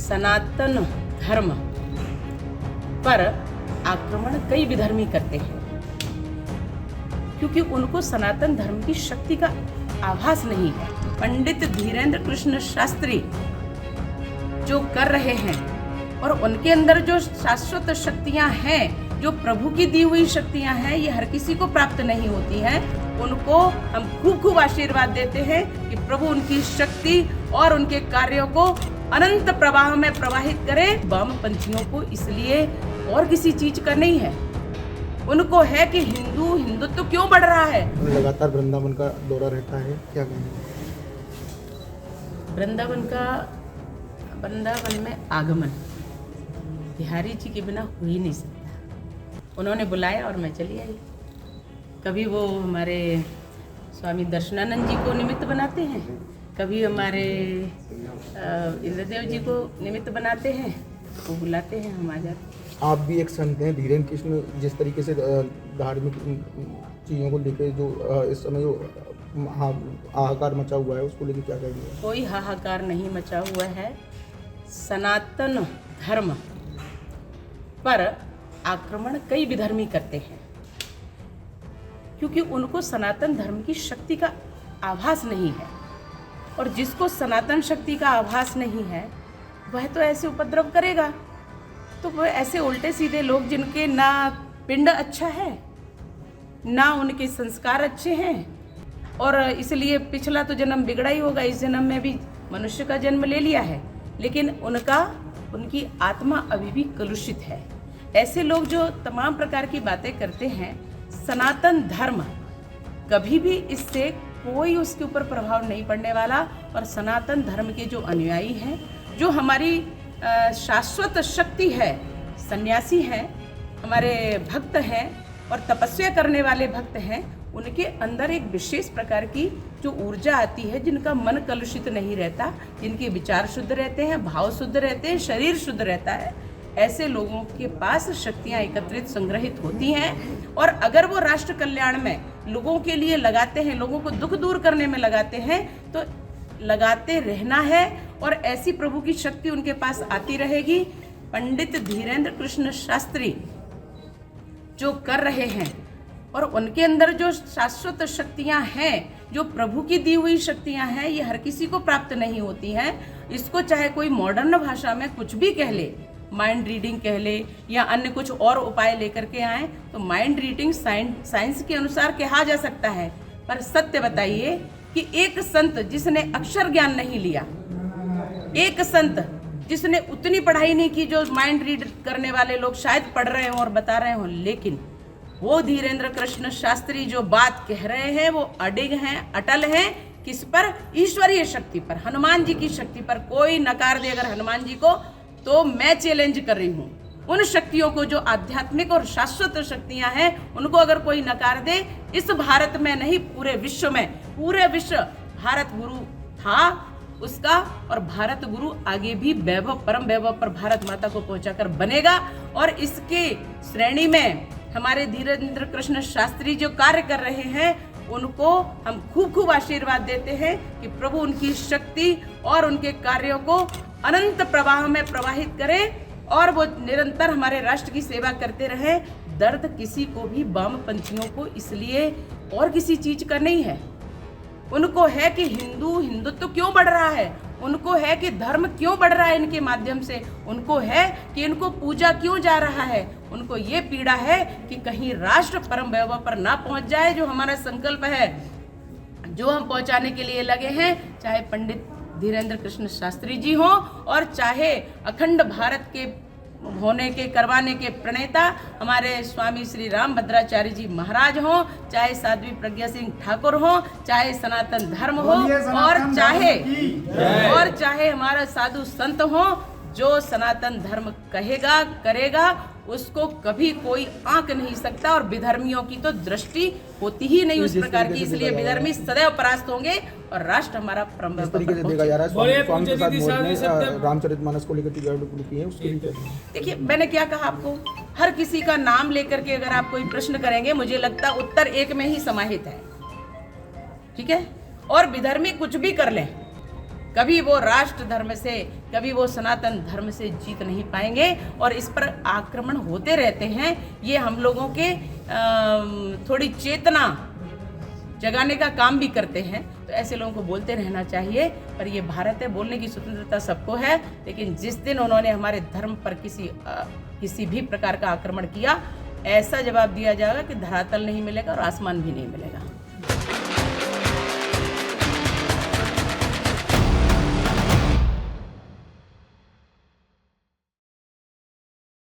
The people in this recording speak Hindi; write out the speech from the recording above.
सनातन धर्म पर आक्रमण कई विधर्मी करते हैं, क्योंकि उनको सनातन धर्म की शक्ति का आभास नहीं है। पंडित धीरेन्द्र कृष्ण शास्त्री जो कर रहे हैं और उनके अंदर जो शाश्वत शक्तियां हैं, जो प्रभु की दी हुई शक्तियां हैं, ये हर किसी को प्राप्त नहीं होती हैं। उनको हम खूब खूब आशीर्वाद देते हैं कि प्रभु उनकी शक्ति और उनके कार्यों को अनंत प्रवाह में प्रवाहित करे। वामपंथियों को इसलिए और किसी चीज का नहीं है, उनको है कि हिंदुत्व तो क्यों बढ़ रहा है। लगातार वृंदावन का दौरा रहता है, क्या कहेंगे? वृंदावन में आगमन बिहारी जी के बिना हो ही नहीं सकता। उन्होंने बुलाया और मैं चली आई। कभी वो हमारे स्वामी दर्शनानंद जी को निमित्त बनाते हैं, कभी हमारे इंद्रदेव जी को निमित्त बनाते हैं, वो बुलाते हैं, हम आ जाते हैं। आप भी एक संत हैं। धीरेन्द्र कृष्ण जिस तरीके से धार्मिक चीज़ों को लेकर जो इस समय जो हाहाकार मचा हुआ है, उसको लेकर क्या कहेंगे? कोई हाहाकार नहीं मचा हुआ है। सनातन धर्म पर आक्रमण कई विधर्मी करते हैं, क्योंकि उनको सनातन धर्म की शक्ति का आभास नहीं है। और जिसको सनातन शक्ति का आभास नहीं है, वह तो ऐसे उपद्रव करेगा। तो वह ऐसे उल्टे सीधे लोग जिनके ना पिंड अच्छा है, ना उनके संस्कार अच्छे हैं, और इसलिए पिछला तो जन्म बिगड़ा ही होगा, इस जन्म में भी मनुष्य का जन्म ले लिया है, लेकिन उनकी आत्मा अभी भी कलुषित है। ऐसे लोग जो तमाम प्रकार की बातें करते हैं, सनातन धर्म कभी भी इससे कोई उसके ऊपर प्रभाव नहीं पड़ने वाला। और सनातन धर्म के जो अनुयायी हैं, जो हमारी शाश्वत शक्ति है, सन्यासी हैं, हमारे भक्त हैं और तपस्या करने वाले भक्त हैं, उनके अंदर एक विशेष प्रकार की जो ऊर्जा आती है, जिनका मन कलुषित नहीं रहता, जिनके विचार शुद्ध रहते हैं, भाव शुद्ध रहते हैं, शरीर शुद्ध रहता है, ऐसे लोगों के पास शक्तियाँ एकत्रित संग्रहित होती हैं। और अगर वो राष्ट्र कल्याण में लोगों के लिए लगाते हैं, लोगों को दुख दूर करने में लगाते हैं, तो लगाते रहना है और ऐसी प्रभु की शक्ति उनके पास आती रहेगी। पंडित धीरेन्द्र कृष्ण शास्त्री जो कर रहे हैं और उनके अंदर जो शाश्वत शक्तियां हैं, जो प्रभु की दी हुई शक्तियां हैं, ये हर किसी को प्राप्त नहीं होती हैं। इसको चाहे कोई मॉडर्न भाषा में कुछ भी कह ले, माइंड रीडिंग कह ले या अन्य कुछ और उपाय लेकर के आए, तो माइंड रीडिंग साइंस के अनुसार कहा जा सकता है। पर सत्य बताइए कि एक संत जिसने अक्षर ज्ञान नहीं लिया, एक संत जिसने उतनी पढ़ाई नहीं की जो माइंड रीड करने वाले लोग शायद पढ़ रहे हों और बता रहे हों, लेकिन वो धीरेन्द्र कृष्ण शास्त्री जो बात कह रहे हैं वो अडिग हैं, अटल हैं। किस पर? ईश्वरीय शक्ति पर, हनुमान जी की शक्ति पर। कोई नकार दे अगर हनुमान जी को, तो मैं चैलेंज कर रही हूँ। उन शक्तियों को जो आध्यात्मिक और शाश्वत शक्तियां हैं, उनको अगर कोई नकार दे, इस भारत में नहीं पूरे विश्व में, पूरे विश्व भारत गुरु था उसका, और भारत गुरु आगे भी वैभव, परम वैभव पर भारत माता को पहुंचाकर बनेगा। और इसके श्रेणी में हमारे धीरेन्द्र कृष्ण शास्त्री जो कार्य कर रहे हैं, उनको हम खूब खूब आशीर्वाद देते हैं कि प्रभु उनकी शक्ति और उनके कार्यों को अनंत प्रवाह में प्रवाहित करे और वो निरंतर हमारे राष्ट्र की सेवा करते रहे। दर्द किसी को भी, वामपंथियों को इसलिए और किसी चीज का नहीं है। उनको है कि हिंदुत्व तो क्यों बढ़ रहा है, उनको है कि धर्म क्यों बढ़ रहा है इनके माध्यम से, उनको है कि इनको पूजा क्यों जा रहा है, उनको ये पीड़ा है कि कहीं राष्ट्र परम वैभव पर ना पहुंच जाए। जो हमारा संकल्प है, जो हम पहुंचाने के लिए लगे हैं, चाहे पंडित धीरेन्द्र कृष्ण शास्त्री जी हो और चाहे अखंड भारत के होने के करवाने के प्रणेता हमारे स्वामी श्री राम भद्राचार्य जी महाराज हो, चाहे साध्वी प्रज्ञा सिंह ठाकुर हो, चाहे सनातन धर्म हो, और चाहे हमारा साधु संत हो, जो सनातन धर्म कहेगा करेगा, उसको कभी कोई आंक नहीं सकता। और विधर्मियों की तो दृष्टि होती ही नहीं उस प्रकार की, इसलिए विधर्मी सदैव परास्त होंगे और राष्ट्र हमारा परम तरीके से देखा जा रहा है। स्वामी प्रसाद मौर्य ने रामचरितमानस को लेकर की है, उसके लिए देखिए, मैंने क्या कहा आपको, हर किसी का नाम लेकर के अगर आप कोई प्रश्न करेंगे, मुझे लगता है उत्तर एक में ही समाहित है, ठीक है। और विधर्मी कुछ भी कर लें, कभी वो राष्ट्र धर्म से, कभी वो सनातन धर्म से जीत नहीं पाएंगे। और इस पर आक्रमण होते रहते हैं। ये हम लोगों के थोड़ी चेतना जगाने का काम भी करते हैं। तो ऐसे लोगों को बोलते रहना चाहिए। पर ये भारत है, बोलने की स्वतंत्रता सबको है, लेकिन जिस दिन उन्होंने हमारे धर्म पर किसी भी प्रकार का आक्रमण किया, ऐसा जवाब दिया जाएगा कि धरातल नहीं मिलेगा और आसमान भी नहीं मिलेगा।